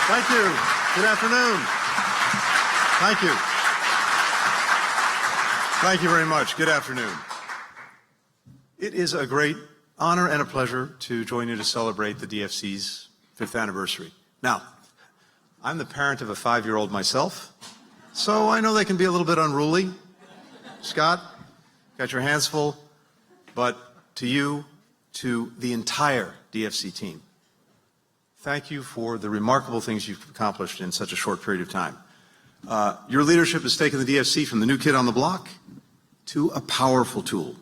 Thank you. Good afternoon. Thank you. Thank you very much. Good afternoon. It is a great honor and a pleasure to join you to celebrate the DFC's 5th anniversary. Now, I'm the parent of a 5-year-old myself, so I know they can be a little bit unruly. Scott, got your hands full, but to you, to the entire DFC team, thank you for the remarkable things you've accomplished in such a short period of time. Your leadership has taken the DFC from the new kid on the block to a powerful tool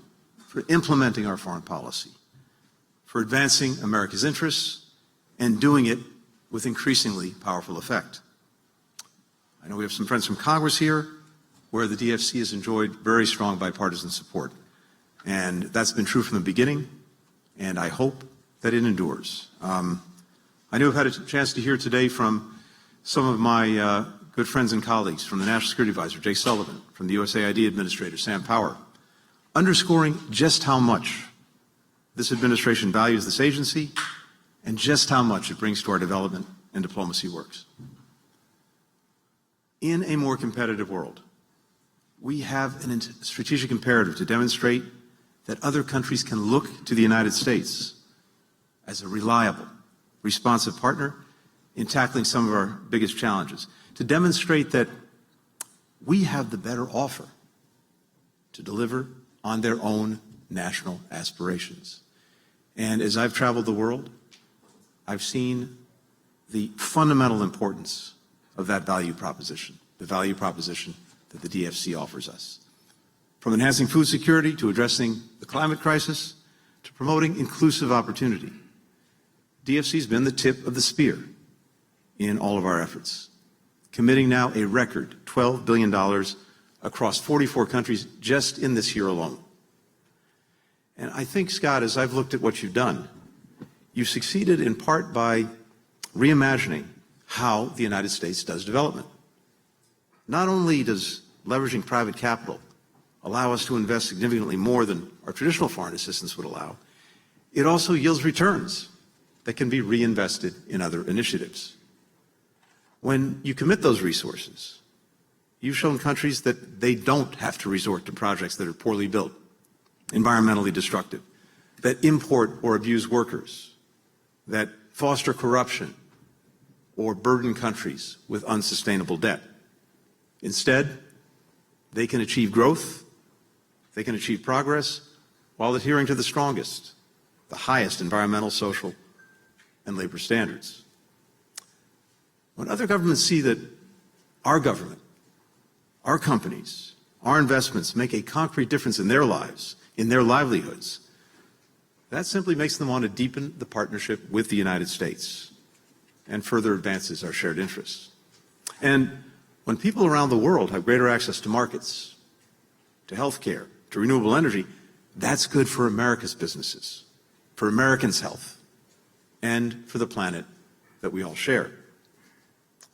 for implementing our foreign policy, for advancing America's interests, and doing it with increasingly powerful effect. I know we have some friends from Congress here where the DFC has enjoyed very strong bipartisan support. And that's been true from the beginning, and I hope that it endures. I know I've had a chance to hear today from some of my good friends and colleagues, from the National Security Advisor, Jake Sullivan, from the USAID Administrator, Sam Power, underscoring just how much this administration values this agency and just how much it brings to our development and diplomacy works. In a more competitive world, we have a strategic imperative to demonstrate that other countries can look to the United States as a reliable, responsive partner in tackling some of our biggest challenges, to demonstrate that we have the better offer to deliver on their own national aspirations. And as I've traveled the world, I've seen the fundamental importance of that value proposition, the value proposition that the DFC offers us. From enhancing food security to addressing the climate crisis to promoting inclusive opportunity, DFC's been the tip of the spear in all of our efforts, committing now a record $12 billion across 44 countries just in this year alone. And I think, Scott, as I've looked at what you've done, you've succeeded in part by reimagining how the United States does development. Not only does leveraging private capital allow us to invest significantly more than our traditional foreign assistance would allow, it also yields returns that can be reinvested in other initiatives. When you commit those resources, you've shown countries that they don't have to resort to projects that are poorly built, environmentally destructive, that import or abuse workers, that foster corruption, or burden countries with unsustainable debt. Instead, they can achieve growth, they can achieve progress while adhering to the strongest, the highest environmental, social, and labor standards. When other governments see that our government, our companies, our investments make a concrete difference in their lives, in their livelihoods, that simply makes them want to deepen the partnership with the United States and further advances our shared interests. And when people around the world have greater access to markets, to healthcare, to renewable energy, that's good for America's businesses, for Americans' health, and for the planet that we all share.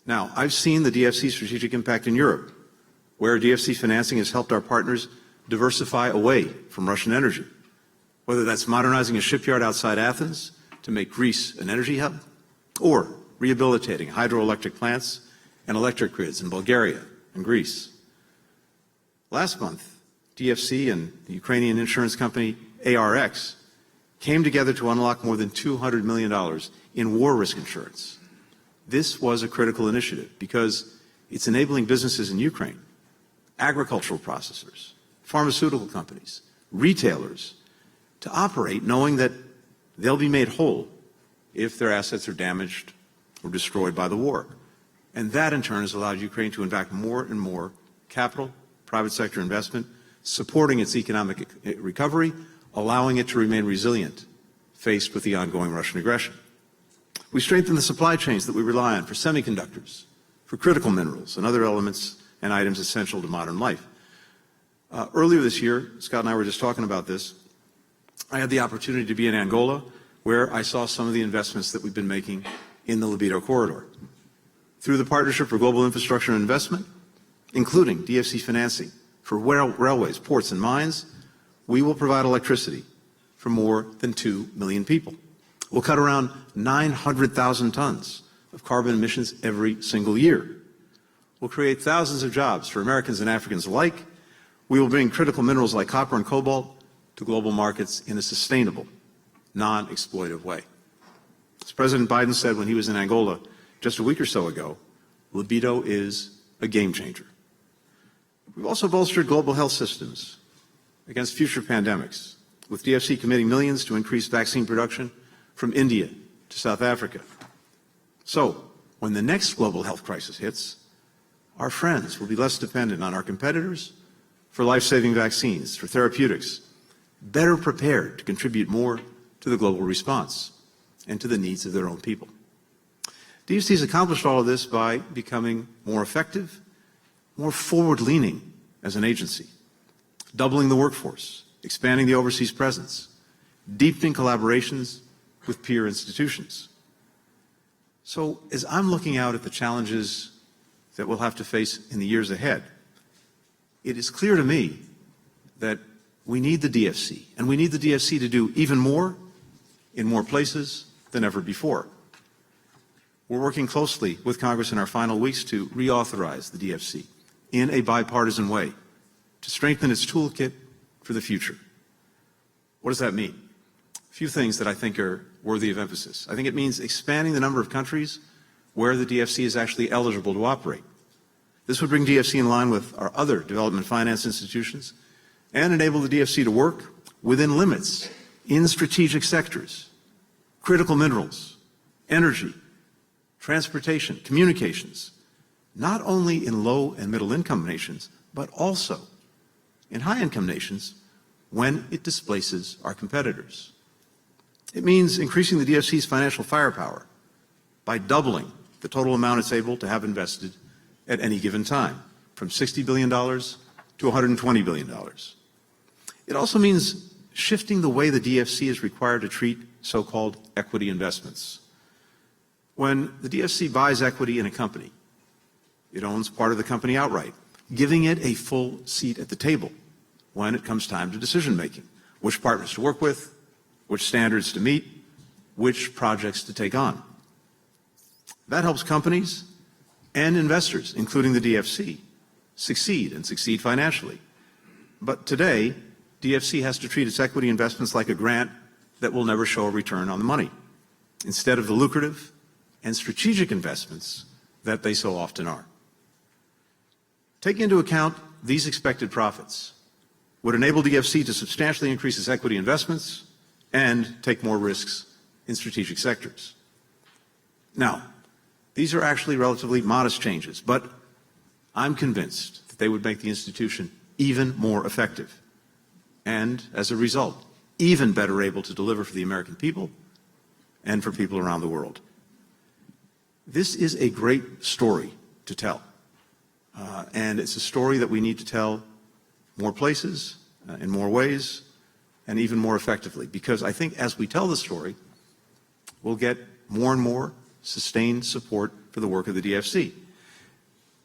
Now, I've seen the DFC's strategic impact in Europe, where DFC financing has helped our partners diversify away from Russian energy, whether that's modernizing a shipyard outside Athens to make Greece an energy hub, or rehabilitating hydroelectric plants and electric grids in Bulgaria and Greece. Last month, DFC and the Ukrainian insurance company ARX came together to unlock more than $200 million in war risk insurance. This was a critical initiative because it's enabling businesses in Ukraine, agricultural processors, pharmaceutical companies, retailers, to operate knowing that they'll be made whole if their assets are damaged or destroyed by the war. And that, in turn, has allowed Ukraine to invest more and more capital, private sector investment, supporting its economic recovery, allowing it to remain resilient faced with the ongoing Russian aggression. We strengthen the supply chains that we rely on for semiconductors, for critical minerals, and other elements and items essential to modern life. Earlier this year, Scott and I were just talking about this, I had the opportunity to be in Angola, where I saw some of the investments that we've been making in the Libido Corridor. Through the Partnership for Global Infrastructure and Investment, including DFC financing for railways, ports, and mines, we will provide electricity for more than 2 million people. We'll cut around 900,000 tons of carbon emissions every single year. We'll create thousands of jobs for Americans and Africans alike. We will bring critical minerals like copper and cobalt to global markets in a sustainable, non-exploitive way. As President Biden said when he was in Angola just a week or so ago, libido is a game changer. We've also bolstered global health systems against future pandemics, with DFC committing millions to increase vaccine production from India to South Africa. So, when the next global health crisis hits, our friends will be less dependent on our competitors for life-saving vaccines, for therapeutics, better prepared to contribute more to the global response and to the needs of their own people. DFC has accomplished all of this by becoming more effective, more forward-leaning as an agency, doubling the workforce, expanding the overseas presence, deepening collaborations with peer institutions. So as I'm looking out at the challenges that we'll have to face in the years ahead, it is clear to me that we need the DFC, and we need the DFC to do even more in more places than ever before. We're working closely with Congress in our final weeks to reauthorize the DFC in a bipartisan way to strengthen its toolkit for the future. What does that mean? A few things that I think are worthy of emphasis. I think it means expanding the number of countries where the DFC is actually eligible to operate. This would bring DFC in line with our other development finance institutions and enable the DFC to work within limits in strategic sectors, critical minerals, energy, transportation, communications, not only in low and middle income nations, but also in high income nations when it displaces our competitors. It means increasing the DFC's financial firepower by doubling the total amount it's able to have invested at any given time, from $60 billion to $120 billion. It also means shifting the way the DFC is required to treat so-called equity investments. When the DFC buys equity in a company, it owns part of the company outright, giving it a full seat at the table when it comes time to decision-making, which partners to work with, which standards to meet, which projects to take on. That helps companies and investors, including the DFC, succeed and succeed financially. But today, DFC has to treat its equity investments like a grant that will never show a return on the money, instead of the lucrative and strategic investments that they so often are. Taking into account these expected profits would enable DFC to substantially increase its equity investments and take more risks in strategic sectors. Now, these are actually relatively modest changes, but I'm convinced that they would make the institution even more effective and, as a result, even better able to deliver for the American people and for people around the world. This is a great story to tell, and it's a story that we need to tell more places, in more ways, and even more effectively, because I think as we tell the story, we'll get more and more sustained support for the work of the DFC.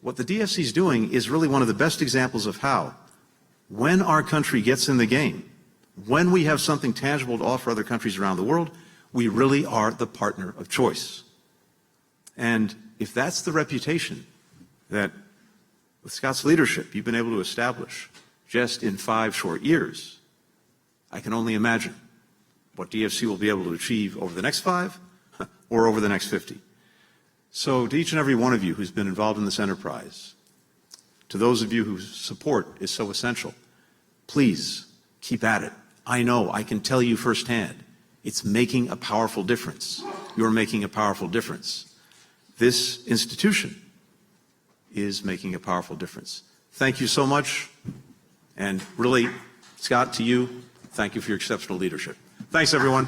What the DFC is doing is really one of the best examples of how, when our country gets in the game, when we have something tangible to offer other countries around the world, we really are the partner of choice. And if that's the reputation that, with Scott's leadership, you've been able to establish just in 5 short years, I can only imagine what DFC will be able to achieve over the next 5 or over the next 50. So to each and every one of you who's been involved in this enterprise, to those of you whose support is so essential, please keep at it. I know, I can tell you firsthand, it's making a powerful difference. You're making a powerful difference. This institution is making a powerful difference. Thank you so much. And really, Scott, to you, thank you for your exceptional leadership. Thanks, everyone.